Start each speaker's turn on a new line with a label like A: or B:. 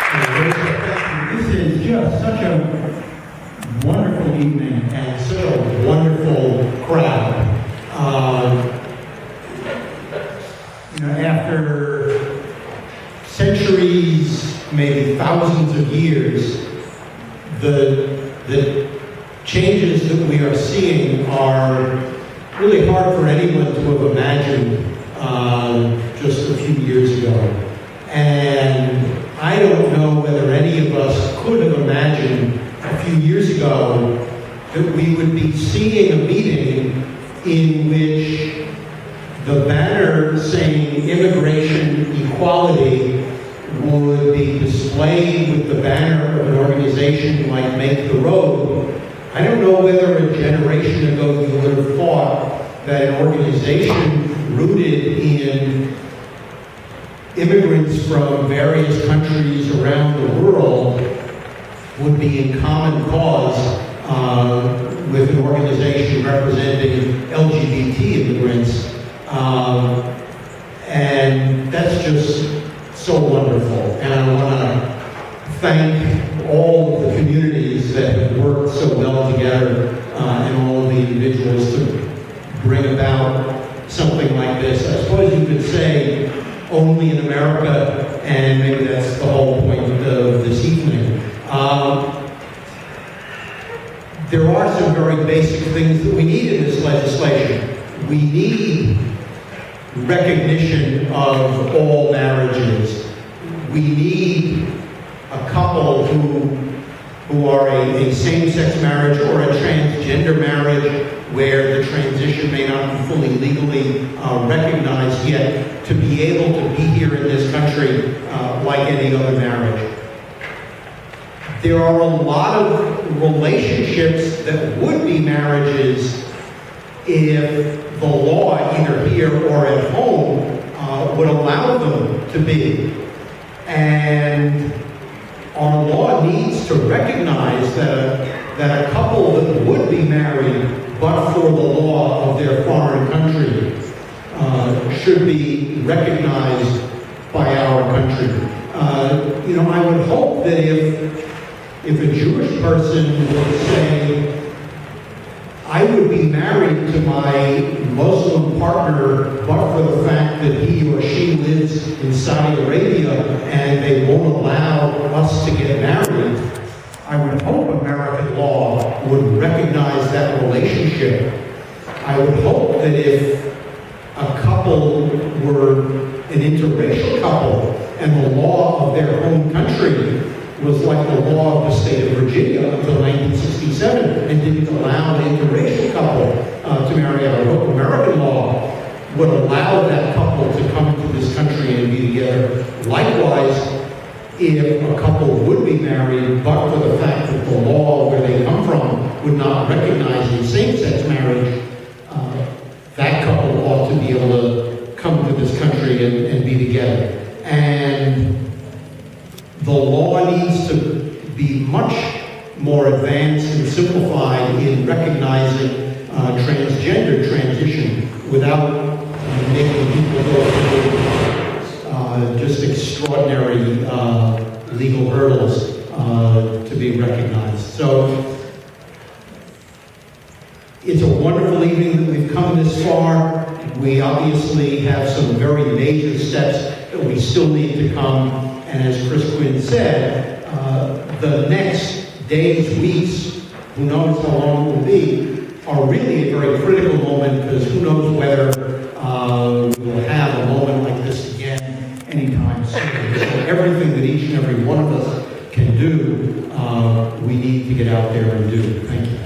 A: This is just such a wonderful evening and such a wonderful crowd. After centuries, maybe thousands of years, the changes that we are seeing are really hard for anyone to have imagined just a few years ago. And I don't know whether any of us could have imagined a few years ago that we would be seeing a meeting in which the banner saying immigration equality would be displayed with the banner of an organization like Make the Road. I don't know whether a generation ago you would have thought that an organization rooted in immigrants from various countries around the world would be in common cause with an organization representing LGBT immigrants. And that's just so wonderful. And I want to thank all of the communities that have worked so well together and all of the individuals to bring about something like this. I suppose you could say only in America, and maybe that's the whole point of this evening. There are some very basic things that we need in this legislation. We need recognition of all marriages. We need a couple who are a same-sex marriage or a transgender marriage where the transition may not be fully legally recognized yet, to be able to be here in this country like any other marriage. There are a lot of relationships that would be marriages if the law, either here or at home, would allow them to be. And our law needs to recognize that a couple that would be married but for the law of their foreign country should be recognized by our country. I would hope that if a Jewish person would say, I would be married to my Muslim partner but for the fact that he or she lives in Saudi Arabia and they won't allow us to get married, I would hope American law would recognize that relationship. I would hope that if a couple were an interracial couple and the law of their home country was like the law of the state of Virginia until 1967 and didn't allow an interracial couple to marry, I hope American law would allow that couple to come to this country and be together. Likewise, if a couple would be married, but for the fact that the law where they come from would not recognize a same-sex marriage, that couple ought to be able to come to this country and be together. And the law needs to be much more advanced and simplified in recognizing transgender transition without making people go through just extraordinary legal hurdles to be recognized. So it's a wonderful evening that we've come this far. We obviously have some very major steps that we still need to come. And as Chris Quinn said, the next days, weeks, who knows how long it will be, are really a very critical moment, because who knows whether we'll have a moment like this again anytime soon. So everything that each and every one of us can do, we need to get out there and do. Thank you.